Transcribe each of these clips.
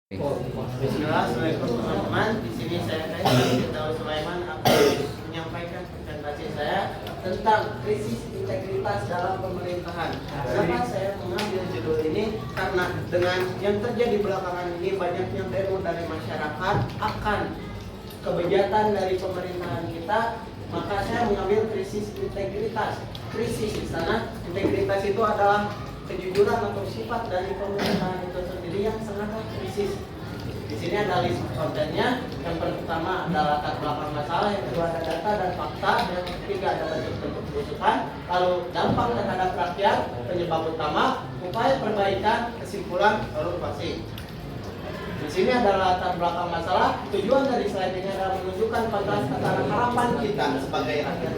Bismillah, assalamualaikum teman-teman. Di sini saya Daud Sulaiman akan menyampaikan presentasi saya tentang krisis integritas dalam pemerintahan. Kenapa saya mengambil judul ini? Karena dengan yang terjadi belakangan ini banyaknya demo dari masyarakat akan kebejatan dari pemerintahan kita, maka saya mengambil krisis integritas. Krisis di sana, integritas itu adalah kejujuran atau sifat dari pemerintahan itu sendiri yang sangatlah krisis. Di sini ada list kontennya. Yang pertama adalah latar belakang masalah, yang kedua ada data dan fakta, yang ketiga ada bentuk-bentuk kerusuhan, lalu dampak terhadap rakyat, penyebab utama, upaya perbaikan, kesimpulan, lalu pasti. Di sini adalah latar belakang masalah. Tujuan dari slide ini adalah menunjukkan kontras antara harapan kita sebagai rakyat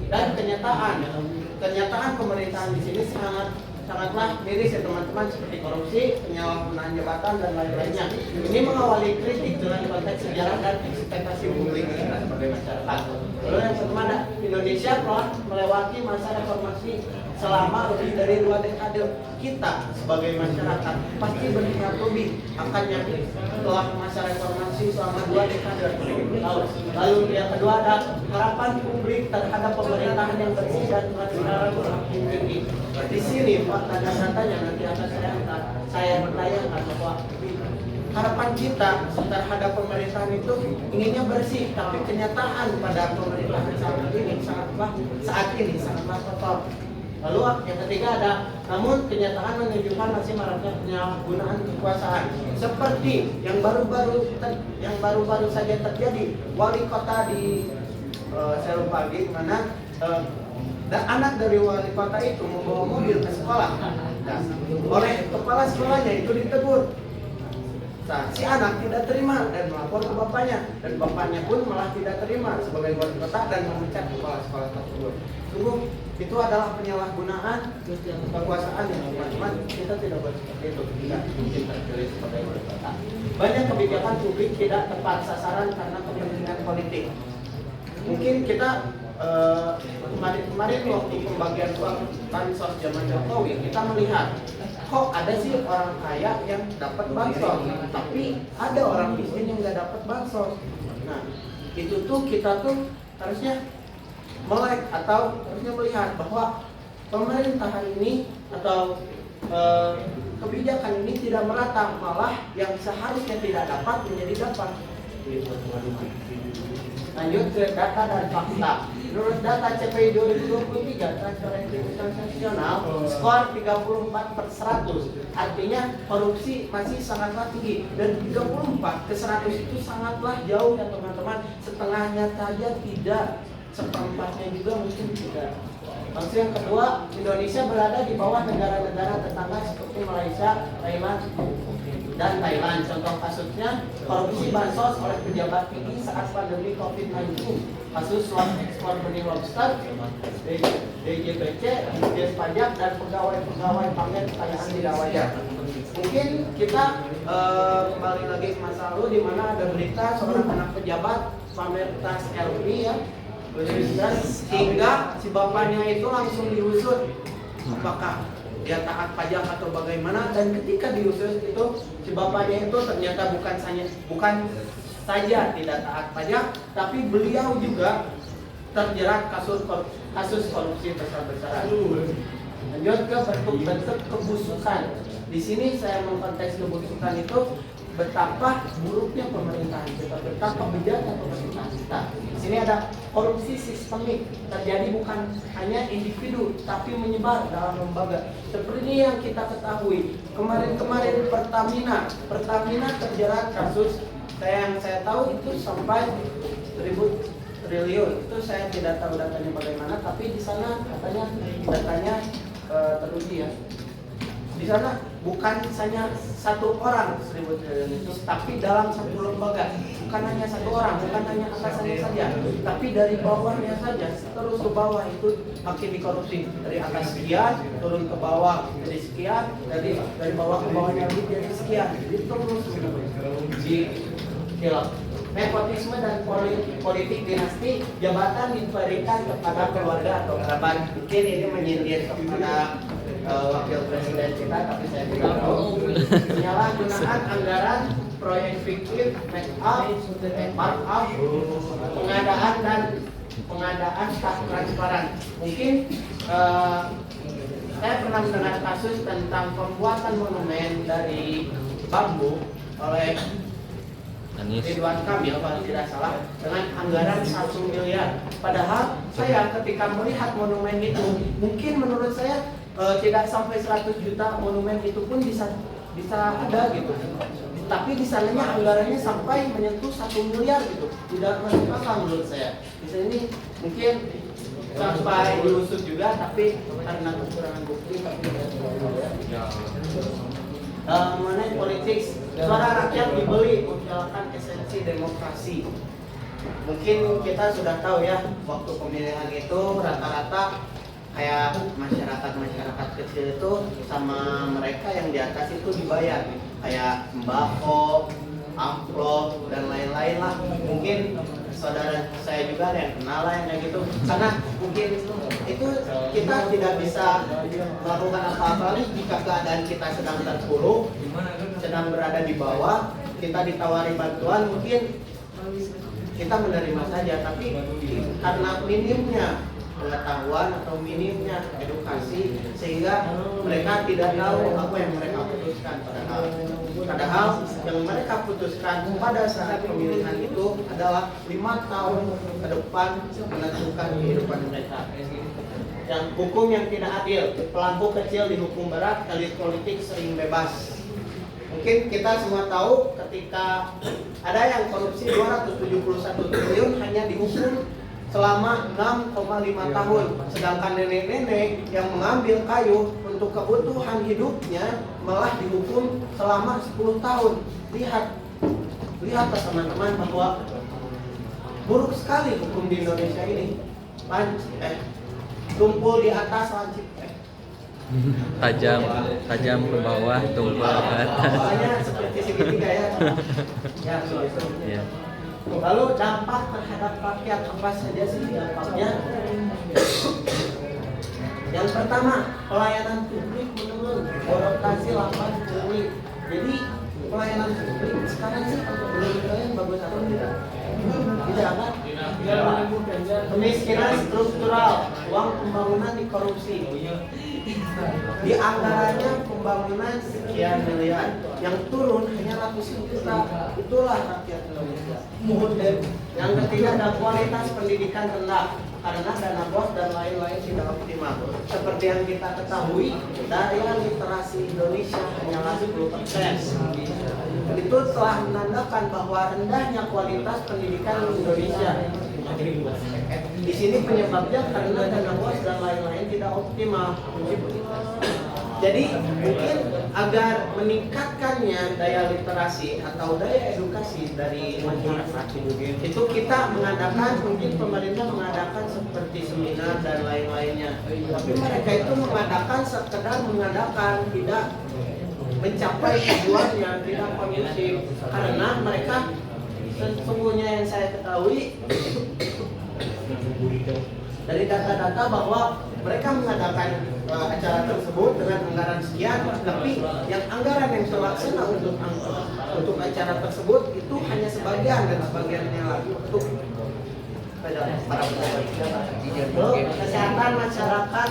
dan kenyataan. Kenyataan pemerintahan di sini sangatlah miris ya teman-teman, seperti korupsi, penyalahgunaan jabatan dan lain-lainnya. Ini mengawali kritik dengan konteks sejarah dan ekspektasi publik kita sebagai masyarakat. Lalu yang pertama ada Indonesia telah melewati masa reformasi selama lebih dari 2 dekade. Kita sebagai masyarakat pasti berharap lebih akan yang telah masa reformasi selama 2 dekade. Lalu yang kedua ada harapan publik terhadap pemerintahan yang bersih dan transparan semakin tinggi. Di sini fakta dan datanya nanti akan saya bertanyakan bahwa harapan kita terhadap pemerintahan itu inginnya bersih, tapi kenyataan pada pemerintahan saat ini sangatlah kotor. Lalu yang ketiga ada, namun kenyataan menunjukkan masih maraknya penyalahgunaan kekuasaan, seperti yang baru-baru saja terjadi. Wali kota di saya lupa di mana, dan anak dari wali kota itu membawa mobil ke sekolah. Nah, oleh kepala sekolahnya itu ditegur. Nah, si anak tidak terima dan melapor ke bapaknya, dan bapaknya pun malah tidak terima sebagai wali kota dan memecat kepala sekolah tersebut. Sungguh itu adalah penyalahgunaan kekuasaan yang teman-teman, kita tidak boleh seperti itu jika mungkin terpilih sebagai wali kota. Banyak kebijakan publik tidak tepat sasaran karena kepentingan politik. Mungkin kita kemarin waktu pembagian uang bansos zaman Jokowi, kita melihat kok ada sih orang kaya yang dapat bansos, tapi ada orang miskin yang nggak dapat bansos. Nah, itu tuh kita tuh harusnya melek atau harusnya melihat bahwa pemerintahan ini atau kebijakan ini tidak merata, malah yang seharusnya tidak dapat menjadi dapat. Lanjut ke data dan fakta. Menurut data CPI 2023 Transparency International, skor 34/100, artinya korupsi masih sangatlah tinggi, dan 34/100 itu sangatlah jauh ya teman-teman. Setengahnya saja tidak, seperempatnya juga mungkin tidak. Lalu yang kedua, Indonesia berada di bawah negara-negara tetangga seperti Malaysia, Thailand, dan Thailand. Contoh kasusnya korupsi bansos oleh pejabat tinggi saat pandemi COVID-19, kasus suap ekspor benih lobster, DJBC, Dinas Pajak, dan pegawai-pegawai pamer kekayaan tidak wajar. Mungkin kita kembali lagi ke masa lalu di mana ada berita seorang anak pejabat pamer tas LV ya, hingga si bapaknya itu langsung diusut apakah dia taat pajak atau bagaimana, dan ketika diusut itu si bapaknya itu ternyata bukan saja tidak taat pajak, tapi beliau juga terjerat kasus korupsi besar-besaran. Lanjut ke bentuk kebusukan. Di sini saya mengkonteks kebusukan itu betapa buruknya pemerintahan kita, betapa bejatnya pemerintahan kita. Di sini ada korupsi sistemik, terjadi bukan hanya individu tapi menyebar dalam lembaga. Seperti yang kita ketahui, kemarin Pertamina terjerat kasus yang saya tahu itu sampai 1.000 triliun. Itu saya tidak tahu datanya bagaimana, tapi di sana katanya datanya teruji ya. Di sana bukan hanya satu orang 1.000 triliun itu, tapi dalam satu lembaga. Bukan hanya satu orang, bukan hanya atasannya saja, tapi dari bawahnya saja, terus ke bawah itu makin dikorupsi. Dari atas sekian, turun ke bawah jadi sekian, dari bawah ke bawahnya lagi jadi sekian. Itu terus di hilap. Nepotisme dan politik dinasti, jabatan diberikan kepada keluarga atau kerabat. Mungkin ini menyindir kepada wakil presiden kita, tapi saya tidak tahu. Penyalahgunaan anggaran, proyek fiktif, markup, pengadaan tak transparan. Mungkin saya pernah mendengar kasus tentang pembuatan monumen dari bambu oleh Ridwan Kamil kalau tidak salah dengan anggaran 1 miliar. Padahal saya ketika melihat monumen itu, mungkin menurut saya tidak sampai 100 juta monumen itu pun bisa ada gitu. Tapi di sananya anggarannya sampai menyentuh 1 miliar gitu. Tidak masuk akal menurut saya. Di sini mungkin sampai diusut juga, tapi karena kekurangan bukti mengenai politik, suara rakyat dibeli menghilangkan esensi demokrasi. Mungkin kita sudah tahu ya, waktu pemilihan itu rata-rata kayak masyarakat kecil itu sama mereka yang di atas itu dibayar, kayak sembako, amplop dan lain-lain lah. Mungkin saudara saya juga ada yang kenal lah yang kayak gitu, karena mungkin itu kita tidak bisa melakukan apa-apa lagi jika keadaan kita sedang terpuruk, sedang berada di bawah, kita ditawari bantuan, mungkin kita menerima saja. Tapi karena minimnya pengetahuan atau minimnya edukasi, sehingga mereka tidak tahu apa yang mereka putuskan. Padahal yang mereka putuskan pada saat pemilihan itu adalah 5 tahun ke depan menentukan kehidupan mereka. Yang hukum yang tidak adil, pelaku kecil dihukum berat, elit politik sering bebas. Mungkin kita semua tahu ketika ada yang korupsi 271 triliun hanya dihukum selama 6,5 tahun, sedangkan nenek-nenek yang mengambil kayu untuk kebutuhan hidupnya malah dihukum selama 10 tahun. Lihat teman-teman bahwa buruk sekali hukum di Indonesia ini. Tumpul di atas, lancip tajam ke bawah, tumpul ke atas. Makanya seperti segitiga ya. Ya. Lalu dampak terhadap rakyat apa saja sih dampaknya? Yang pertama, pelayanan publik menurun, birokrasi lambat pulih. Jadi pelayanan publik sekarang sih belum bagus atau tidak? Tidak kan? Kemiskinan struktural, uang pembangunan dikorupsi. Di anggarannya pembangunan sekian miliar, yang turun hanya ratusan juta. Itulah rakyat Indonesia. Yang ketiga, ada kualitas pendidikan rendah karena dana bos dan lain-lain tidak optimal. Seperti yang kita ketahui, daya literasi Indonesia hanyalah 10%. Itu telah menandakan bahwa rendahnya kualitas pendidikan di Indonesia. Di sini penyebabnya karena dana bos dan lain-lain tidak optimal. Jadi mungkin agar meningkatkannya daya literasi atau daya edukasi dari masyarakat itu kita mengadakan, mungkin pemerintah mengadakan seperti seminar dan lain-lainnya. Tapi mereka itu mengadakan sekedar mengadakan, tidak mencapai tujuannya, tidak kondusif. Karena mereka sesungguhnya yang saya ketahui dari data-data bahwa mereka mengadakan acara tersebut dengan anggaran sekian, tapi yang anggaran yang terlaksana untuk acara tersebut itu hanya sebagian, dan sebagiannya lagi untuk para pejabat. Kesehatan masyarakat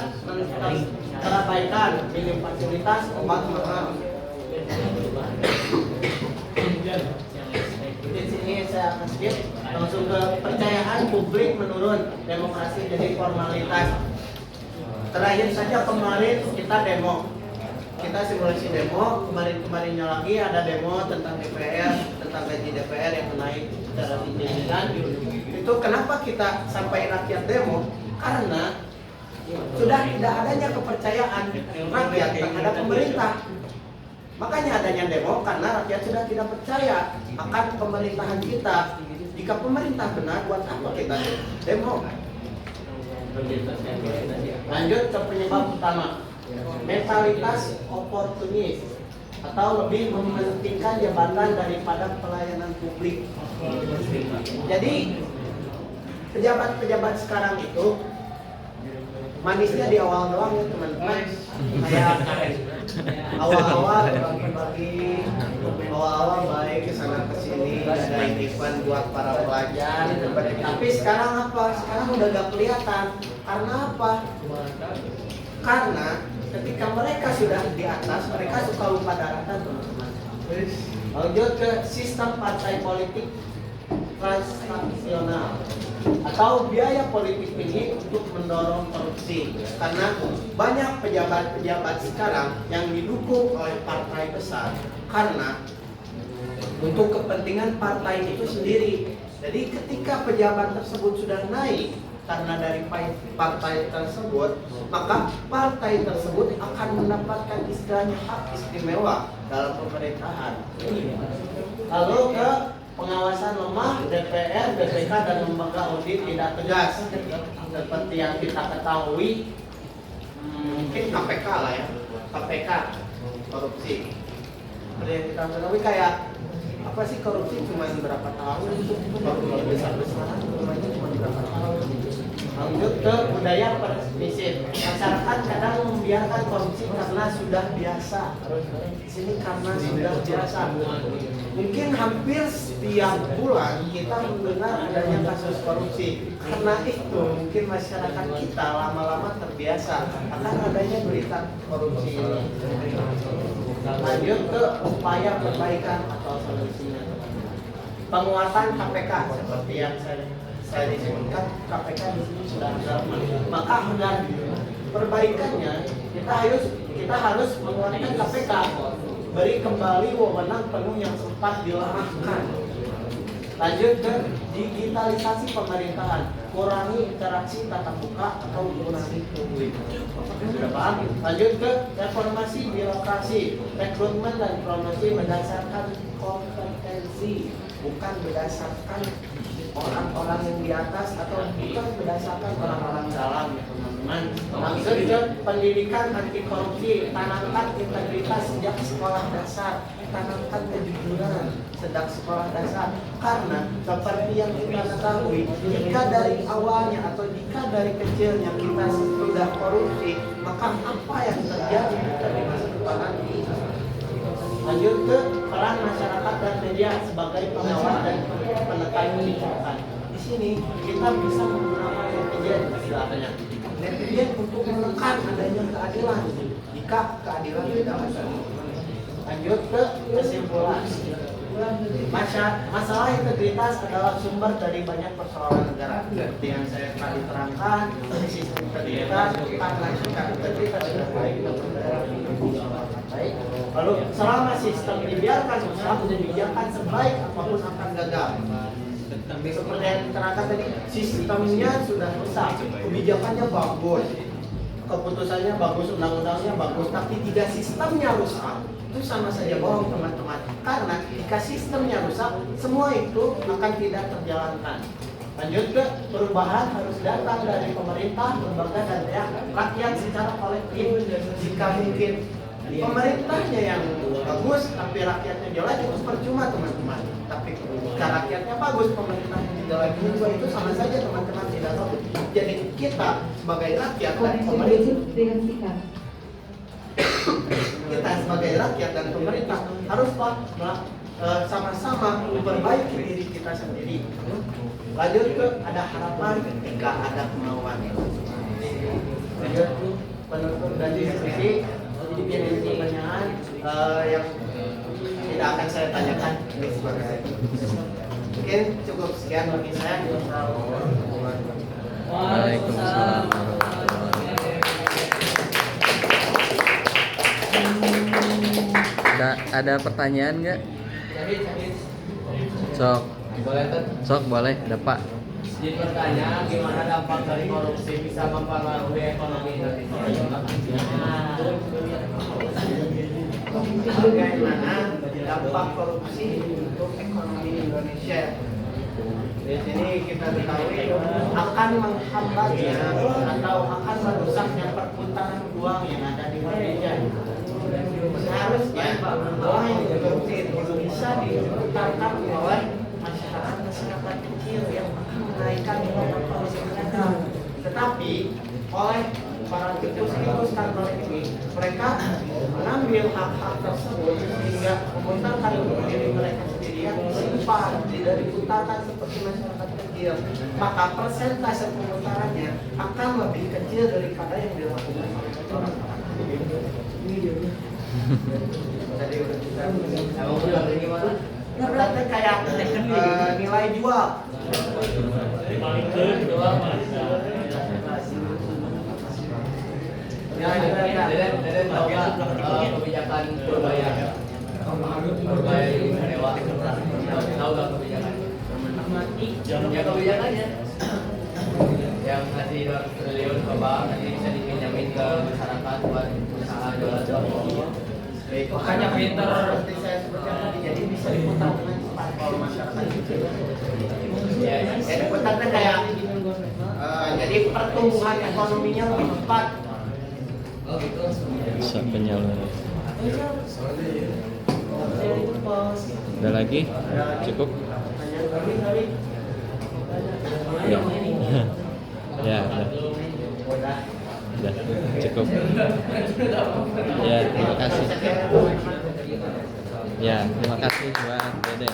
terabaikan, minim fasilitas, obat mahal. Di sini saya akan skip langsung ke percayaan publik menurun, demokrasi jadi formalitas. Terakhir saja kemarin kita demo, kita simulasi demo, kemarinnya lagi ada demo tentang DPR, tentang gaji DPR yang naik secara signifikan. Itu kenapa kita sampai rakyat demo? Karena sudah tidak adanya kepercayaan rakyat terhadap pemerintah. Makanya adanya demo karena rakyat sudah tidak percaya akan pemerintahan kita. Jika pemerintah benar, buat apa kita demo? Lanjut ke penyebab utama, mentalitas oportunis atau lebih mementingkan jabatan daripada pelayanan publik. Jadi pejabat-pejabat sekarang itu manisnya di awal doang ya teman-teman. Kayak awal-awal bagi awal-awal baik kesana kesini ada event buat para pelajar. Tapi sekarang apa? Sekarang udah gak kelihatan. Karena apa? Karena ketika mereka sudah di atas, mereka suka lupa daratan teman-teman. Lanjut ke sistem partai politik transaksional atau biaya politik tinggi untuk mendorong korupsi, karena banyak pejabat-pejabat sekarang yang didukung oleh partai besar karena untuk kepentingan partai itu sendiri. Jadi ketika pejabat tersebut sudah naik karena dari partai tersebut, maka partai tersebut akan mendapatkan istilahnya hak istimewa dalam pemerintahan. Lalu ke pengawasan lemah, DPR, BPK dan lembaga audit tidak tegas. Seperti yang kita ketahui, mungkin KPK lah ya, KPK korupsi. Seperti yang kita ketahui kayak apa sih korupsi cuma berapa tahun itu baru besar-besaran rumahnya cuma berapa tahun. Lanjut ke budaya permisif. Masyarakat kadang membiarkan korupsi karena sudah biasa. Di sini karena sudah biasa. Mungkin hampir setiap bulan kita mendengar adanya kasus korupsi. Karena itu mungkin masyarakat kita lama-lama terbiasa akan adanya berita korupsi ini. Lanjut ke upaya perbaikan atau solusinya. Penguatan KPK seperti yang saya disebutkan, KPK di sini sudah ada. Maka agar perbaikannya kita harus menguatkan KPK, beri kembali wewenang penuh yang sempat dilemahkan. Lanjut ke digitalisasi pemerintahan, kurangi interaksi tatap muka atau kurangi publik. Sudah paham? Lanjut ke reformasi birokrasi, rekrutmen dan promosi berdasarkan kompetensi, bukan berdasarkan orang-orang yang di atas atau bukan berdasarkan orang-orang dalam ya teman-teman. Lanjut ke pendidikan anti korupsi, tanamkan integritas sejak sekolah dasar, tanamkan kejujuran sejak sekolah dasar. Karena seperti yang kita ketahui, jika dari awalnya atau jika dari kecilnya kita sudah korupsi, maka apa yang terjadi di masa depan nanti? Lanjut ke peran masyarakat dan media sebagai pengawas dan penekan kebijakan. Di sini kita bisa menggunakan netizen istilahnya. Netizen untuk menekan adanya keadilan jika keadilan tidak ada. Lanjut ke kesimpulan. Masalah integritas adalah sumber dari banyak persoalan negara. Seperti yang saya tadi terangkan, sistem integritas, karena sikap integritas sudah baik baik. Lalu selama sistem dibiarkan rusak, kebijakan sebaik apapun akan gagal. Seperti yang diterangkan tadi, sistemnya sudah rusak, kebijakannya bagus, keputusannya bagus, undang-undangnya bagus, tapi jika sistemnya rusak, itu sama saja bohong teman-teman. Karena jika sistemnya rusak, semua itu akan tidak terjalankan. Lanjut ke perubahan harus datang dari pemerintah, lembaga dan rakyat secara kolektif. Jika mungkin pemerintahnya yang bagus tapi rakyatnya jelek, itu percuma teman-teman. Tapi jika rakyatnya bagus, pemerintahnya jelek, itu sama saja teman-teman, tidak tahu. Jadi kita sebagai rakyat dan pemerintah, kita sebagai rakyat dan pemerintah harus sama-sama memperbaiki diri kita sendiri. Lanjut ke ada harapan ketika ada kemauan. Lanjut penutup dan diskusi. Jadi pertanyaan yang tidak akan saya tanyakan. Mungkin cukup sekian bagi saya. Waalaikumsalam. Ada pertanyaan nggak? Sok boleh, ada Pak. Jadi pertanyaan, gimana dampak dari korupsi bisa mempengaruhi ekonomi Indonesia? Bagaimana dampak korupsi untuk ekonomi Indonesia? Di sini kita ketahui akan menghambatnya atau akan merusaknya perputaran uang yang ada di Indonesia. Seharusnya uang yang dikorupsi itu bisa diputarkan oleh masyarakat kecil yang akan menaikkan nilai korupsi mereka. Tetapi oleh para tikus-tikus kantor ini, mereka mengambil hak-hak tersebut sehingga memutarkan untuk diri mereka sendiri yang disimpan dari putaran seperti masyarakat kecil, maka persentase pemutarannya akan lebih kecil daripada yang dilakukan oleh orang. Tadi udah kita ngomong gimana? Berarti kayak nilai jual. Deden tahu nggak kebijakan berbahaya ini dewa? Tahu nggak kebijakan? Ya kebijakannya yang ngasih 200 triliun ke bank nanti bisa dipinjamin ke masyarakat buat usaha jualan. Makanya pinter seperti saya sebutkan tadi, jadi bisa diputar dengan cepat kalau masyarakat kecil. Ya, diputarnya kayak jadi pertumbuhan ekonominya lebih cepat. Bisa penyaluran. Ada lagi? Cukup? Ya. Ya, udah. Udah, cukup. Ya, terima kasih. Ya, terima kasih buat Deden.